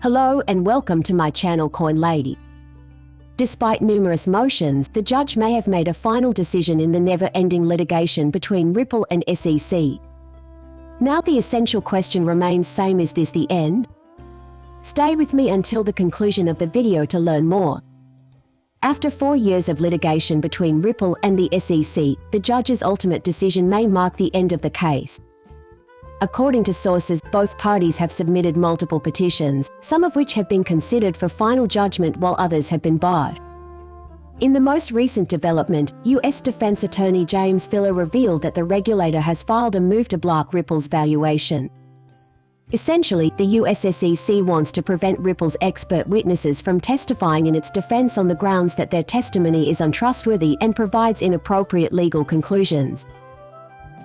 Hello and welcome to my channel Coin Lady. Despite numerous motions, the judge may have made a final decision in the never-ending litigation between Ripple and SEC. Now the essential question remains same: is this the end? Stay with me until the conclusion of the video to learn more. After 4 years of litigation between Ripple and the SEC, the judge's ultimate decision may mark the end of the case. According to sources, both parties have submitted multiple petitions, some of which have been considered for final judgment while others have been barred. In the most recent development, U.S. Defense Attorney James Filler revealed that the regulator has filed a move to block Ripple's valuation. Essentially, the US SEC wants to prevent Ripple's expert witnesses from testifying in its defense on the grounds that their testimony is untrustworthy and provides inappropriate legal conclusions.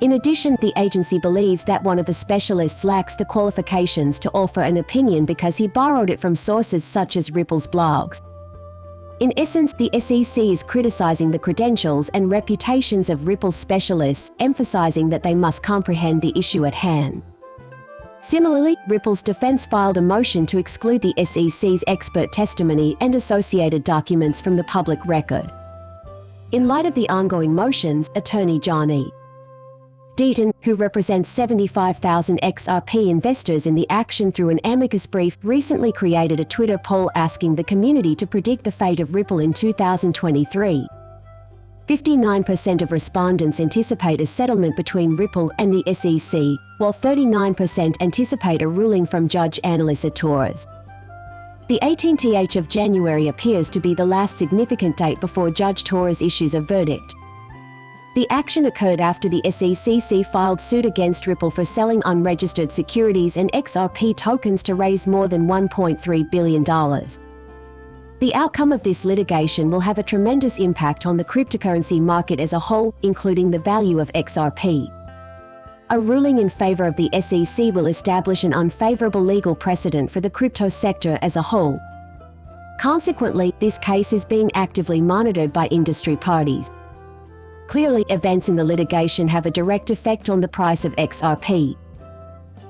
In addition, the agency believes that one of the specialists lacks the qualifications to offer an opinion because he borrowed it from sources such as Ripple's blogs. In essence, the SEC is criticizing the credentials and reputations of Ripple's specialists, emphasizing that they must comprehend the issue at hand. Similarly, Ripple's defense filed a motion to exclude the SEC's expert testimony and associated documents from the public record. In light of the ongoing motions, attorney John E. Deaton, who represents 75,000 XRP investors in the action through an amicus brief, recently created a Twitter poll asking the community to predict the fate of Ripple in 2023. 59% of respondents anticipate a settlement between Ripple and the SEC, while 39% anticipate a ruling from Judge Annalisa Torres. The 18th of January appears to be the last significant date before Judge Torres issues a verdict. The action occurred after the SEC filed suit against Ripple for selling unregistered securities and XRP tokens to raise more than $1.3 billion. The outcome of this litigation will have a tremendous impact on the cryptocurrency market as a whole, including the value of XRP. A ruling in favor of the SEC will establish an unfavorable legal precedent for the crypto sector as a whole. Consequently, this case is being actively monitored by industry parties. Clearly, events in the litigation have a direct effect on the price of XRP.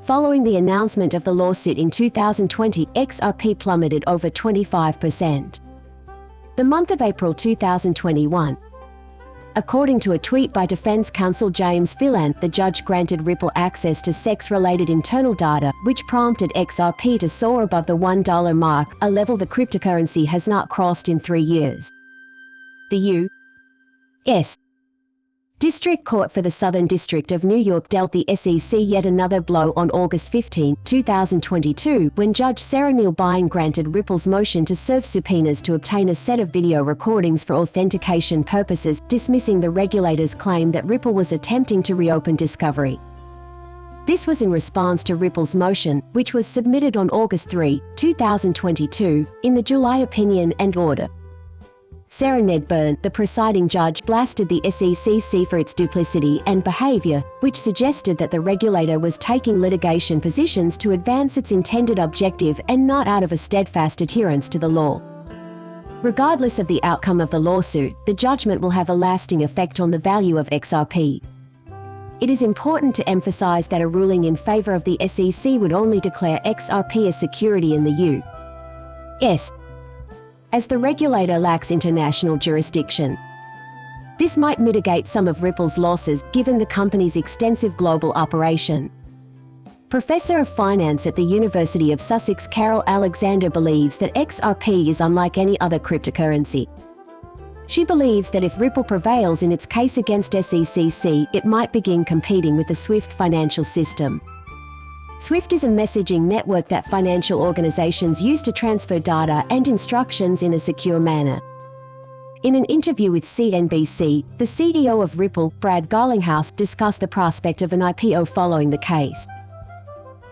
Following the announcement of the lawsuit in 2020, XRP plummeted over 25%. The month of April 2021. According to a tweet by defense counsel James Filler, the judge granted Ripple access to sex-related internal data, which prompted XRP to soar above the $1 mark, a level the cryptocurrency has not crossed in 3 years. The U.S. District Court for the Southern District of New York dealt the SEC yet another blow on August 15, 2022, when Judge Sarah Neal Bryan granted Ripple's motion to serve subpoenas to obtain a set of video recordings for authentication purposes, dismissing the regulator's claim that Ripple was attempting to reopen discovery. This was in response to Ripple's motion, which was submitted on August 3, 2022, in the July opinion and order. Sarah Nedburn, the presiding judge, blasted the SEC for its duplicity and behavior, which suggested that the regulator was taking litigation positions to advance its intended objective and not out of a steadfast adherence to the law. Regardless of the outcome of the lawsuit, the judgment will have a lasting effect on the value of XRP. It is important to emphasize that a ruling in favor of the SEC would only declare XRP a security in the U.S. as the regulator lacks international jurisdiction. This might mitigate some of Ripple's losses, given the company's extensive global operation. Professor of Finance at the University of Sussex Carol Alexander believes that XRP is unlike any other cryptocurrency. She believes that if Ripple prevails in its case against SEC, it might begin competing with the SWIFT financial system. SWIFT is a messaging network that financial organizations use to transfer data and instructions in a secure manner. In an interview with CNBC, the CEO of Ripple, Brad Garlinghouse, discussed the prospect of an IPO following the case.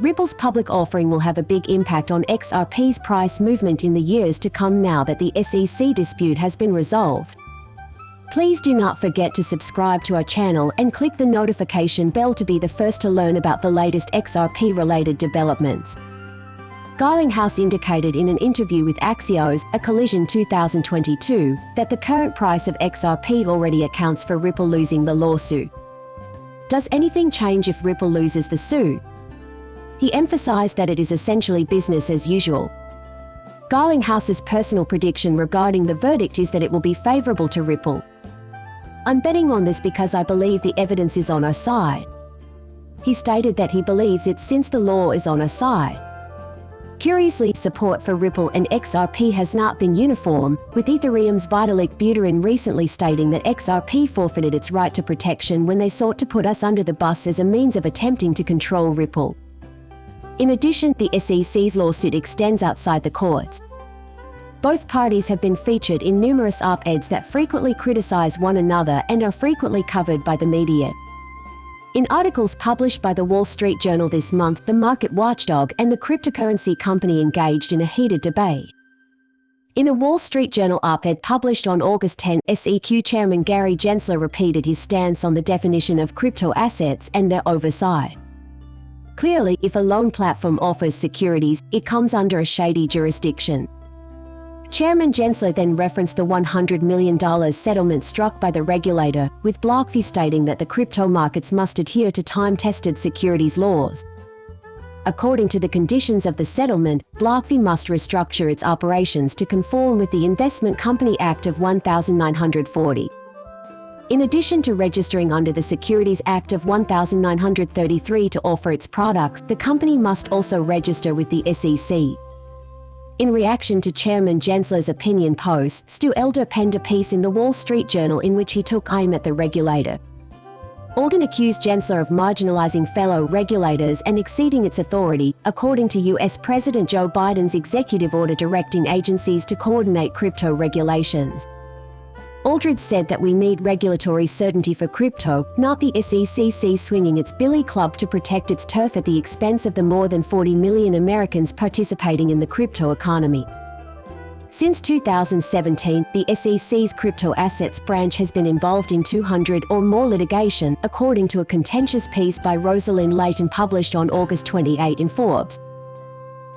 Ripple's public offering will have a big impact on XRP's price movement in the years to come now that the SEC dispute has been resolved. Please do not forget to subscribe to our channel and click the notification bell to be the first to learn about the latest XRP-related developments. Garlinghouse indicated in an interview with Axios, a Collision 2022, that the current price of XRP already accounts for Ripple losing the lawsuit. Does anything change if Ripple loses the suit? He emphasized that it is essentially business as usual. Garlinghouse's personal prediction regarding the verdict is that it will be favorable to Ripple. "I'm betting on this because I believe the evidence is on our side." He stated that he believes it since the law is on our side. Curiously, support for Ripple and XRP has not been uniform, with Ethereum's Vitalik Buterin recently stating that XRP forfeited its right to protection when they sought to put us under the bus as a means of attempting to control Ripple. In addition, the SEC's lawsuit extends outside the courts. Both parties have been featured in numerous op-eds that frequently criticize one another and are frequently covered by the media. In articles published by the Wall Street Journal this month, the market watchdog and the cryptocurrency company engaged in a heated debate. In a Wall Street Journal op-ed published on August 10, SEC Chairman Gary Gensler repeated his stance on the definition of crypto assets and their oversight. Clearly, if a loan platform offers securities, it comes under a shady jurisdiction. Chairman Gensler then referenced the $100 million settlement struck by the regulator, with BlockFi stating that the crypto markets must adhere to time-tested securities laws. According to the conditions of the settlement, BlockFi must restructure its operations to conform with the Investment Company Act of 1940. In addition to registering under the Securities Act of 1933 to offer its products, the company must also register with the SEC. In reaction to Chairman Gensler's opinion post, Stu Elder penned a piece in the Wall Street Journal in which he took aim at the regulator. Alden accused Gensler of marginalizing fellow regulators and exceeding its authority, according to U.S. President Joe Biden's executive order directing agencies to coordinate crypto regulations. Aldred said that we need regulatory certainty for crypto, not the SEC swinging its billy club to protect its turf at the expense of the more than 40 million Americans participating in the crypto economy. Since 2017, the SEC's crypto assets branch has been involved in 200 or more litigation, according to a contentious piece by Rosalind Layton published on August 28 in Forbes.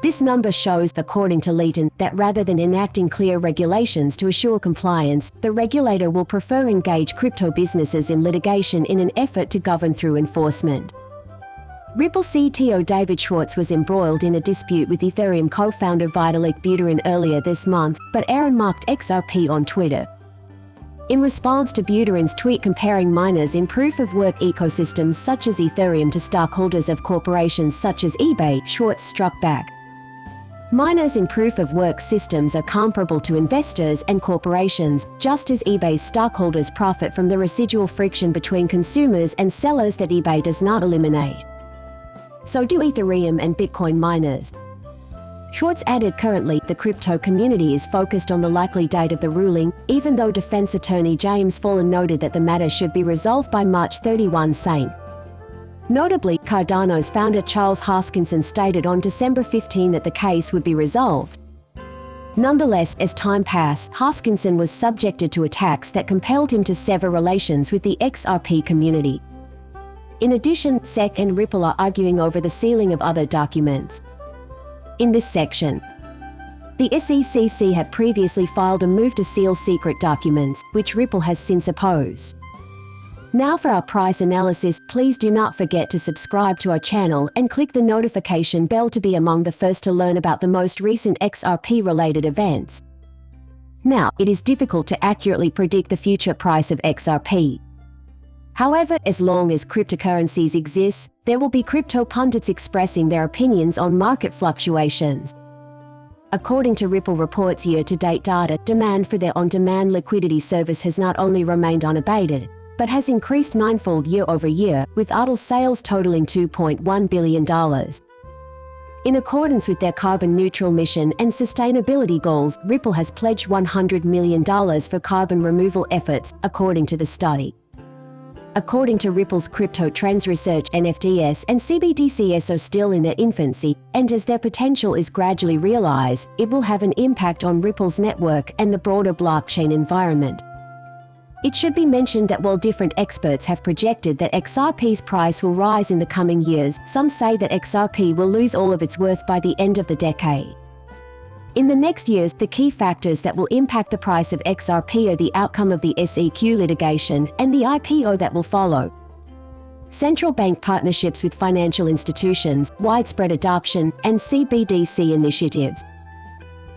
This number shows, according to Layton, that rather than enacting clear regulations to assure compliance, the regulator will prefer engage crypto businesses in litigation in an effort to govern through enforcement. Ripple CTO David Schwartz was embroiled in a dispute with Ethereum co-founder Vitalik Buterin earlier this month, but Aaron marked XRP on Twitter. In response to Buterin's tweet comparing miners in proof-of-work ecosystems such as Ethereum to stockholders of corporations such as eBay, Schwartz struck back. Miners in proof-of-work systems are comparable to investors and corporations, just as eBay's stockholders profit from the residual friction between consumers and sellers that eBay does not eliminate. So do Ethereum and Bitcoin miners. Schwartz added, currently, the crypto community is focused on the likely date of the ruling, even though defense attorney James Fallon noted that the matter should be resolved by March 31 saying. Notably, Cardano's founder Charles Hoskinson stated on December 15 that the case would be resolved. Nonetheless, as time passed, Hoskinson was subjected to attacks that compelled him to sever relations with the XRP community. In addition, SEC and Ripple are arguing over the sealing of other documents. In this section, the SEC had previously filed a move to seal secret documents, which Ripple has since opposed. Now for our price analysis, please do not forget to subscribe to our channel and click the notification bell to be among the first to learn about the most recent XRP-related events. Now, it is difficult to accurately predict the future price of XRP. However, as long as cryptocurrencies exist, there will be crypto pundits expressing their opinions on market fluctuations. According to Ripple reports year-to-date data, demand for their on-demand liquidity service has not only remained unabated, but has increased ninefold year-over-year, with idle sales totaling $2.1 billion. In accordance with their carbon-neutral mission and sustainability goals, Ripple has pledged $100 million for carbon removal efforts, according to the study. According to Ripple's Crypto Trends Research, NFTs and CBDCs are still in their infancy, and as their potential is gradually realized, it will have an impact on Ripple's network and the broader blockchain environment. It should be mentioned that while different experts have projected that XRP's price will rise in the coming years, some say that XRP will lose all of its worth by the end of the decade. In the next years, the key factors that will impact the price of XRP are the outcome of the SEC litigation and the IPO that will follow. central bank partnerships with financial institutions, widespread adoption, and CBDC initiatives.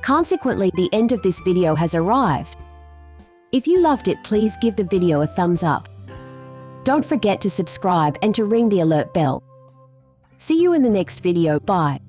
Consequently, the end of this video has arrived. If you loved it, please give the video a thumbs up. Don't forget to subscribe and to ring the alert bell. See you in the next video. Bye.